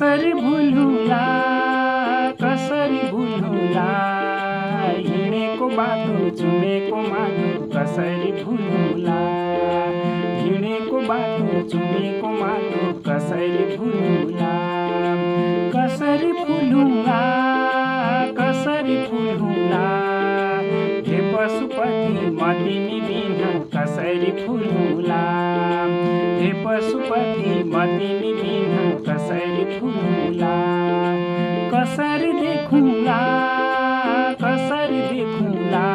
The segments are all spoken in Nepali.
कसरी भुलुला कसरी भुलुला हिँडेको बाटो चुमेको माटो कसरी भुलुला हिँडेको बाटो चुमेको माटो कसरी भुलुला कसरी फुलुला कसरी फुलुला हे पशुपति म तिमी बिना कसरी फुलुला हे पशुपति म तिमी बिना कसरी फुलुला कसरी देखुला कसरी देखुला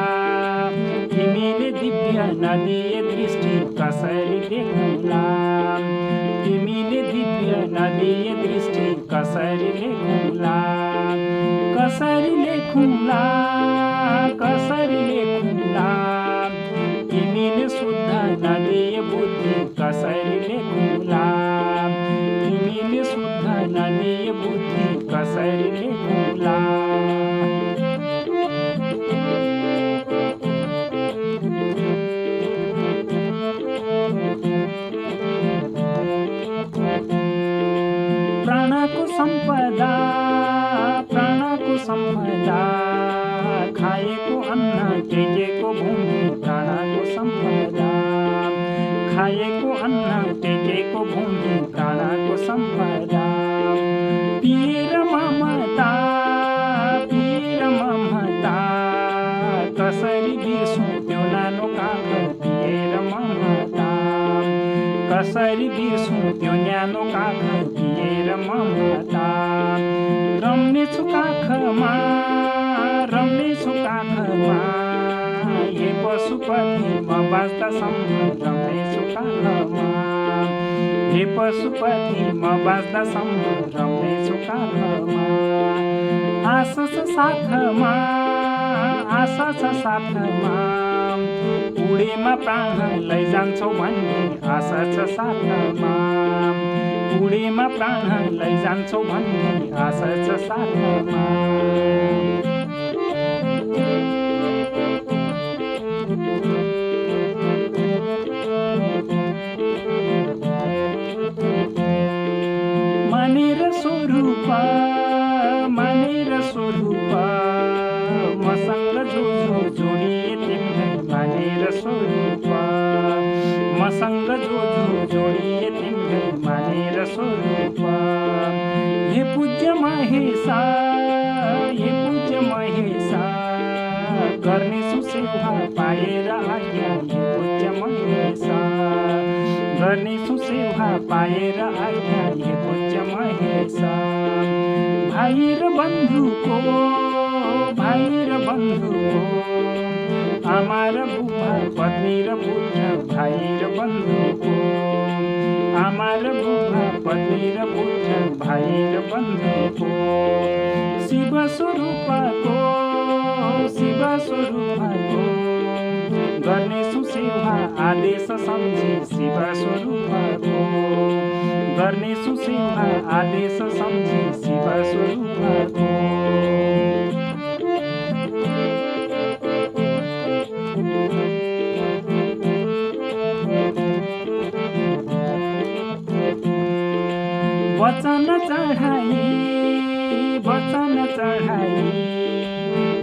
तिमीले दिव्य नदिए दृष्टि कसरी देखुला तिमीले दिव्य नदिए दृष्टि कसरी लेखुला कसरी लेखुला कसरी लेखुला तिमीले शुद्ध नदिए बुद्धि कसरी लेखुला तिमीले शुद्ध नदिए बुद्धि कसरी लेखुला प्राणको सम्पदा खाएको अन्न टेकेको भूमि प्राणको सम्पदा खाएको अन्न टेकेको भूमि प्राणको सम्पदा पिएर ममता कसरी बिर्सु त्यो नानो काख पिएर ममता कसरी बिर्सु त्यो न्यानो काख पिएर ममता रम्नेछु काखमा हे पशुपति म बाँच्दासम्म रम्नेछु काखमा हे पशुपति म बाँच्दासम्म रम्नेछु काखमा आशा छ साथमा उडेमा प्राण लैजान्छौ भन्ने आशा छ साथमा उडेमा प्राण लैजान्छौ भन्ने आशा छ साथमा मानेर स्वरूप मसँग जो जोडिए तिमीलाई मानेर स्वरूप मसँग जो जोडिए तिमीलाई मानेर स्वरूप हे पूज्य महेशा गर्नेछु सेवा पाएर आज्ञा हे पूज्य महेशा गर्नेछु सेवा पाएर आज्ञा हे पूज्य महेशा भाइ र बन्धुको आमा र बुबा पत्नी र पुत्र भाइ र बन्धुको आमा र बुबा पत्नी र पुत्र भाइ र बन्धुको शिव स्वरूपको गर्नेछु सेवा आदेश सम्झी शिव स्वरूपको गर्नेछु सेवा आदेश सम्झी शिव स्वरूपको वचन चढाई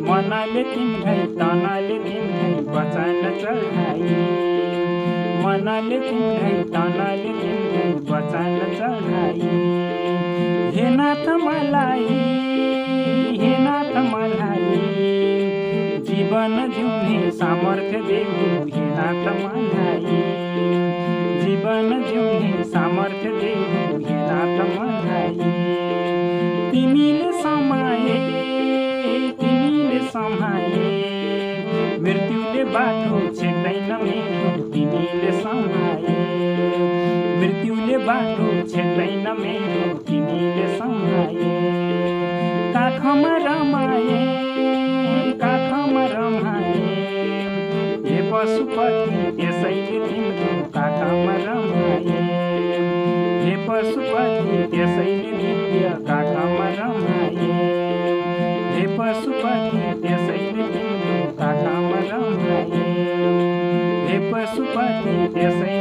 मनले तिमीलाई तनले तिमीलाई वचन चढाई मनले तिमीलाई तनले तिमीलाई वचन चढाई हे नाथ मलाई जीवन जिउने सामर्थ्य देऊ हे नाथ मलाई जीवन जिउने सामर्थ्य देऊ हे नाथ मलाई तिमीले समाए मृत्युले बाटो छेड्दैन मेरो तिमीले समाए मृत्युले बाटो छेड्दैन मेरो तिमीले समाए काखमा रमाए हे पशुपति त्यसैले तिम्रो काखमा रमाए हे पशुपति त्यसैले दिव्य काखमा रमाए हे पशुपति त्यसैले तिम्रो काखमा रमाए हे पशुपति त्यसैले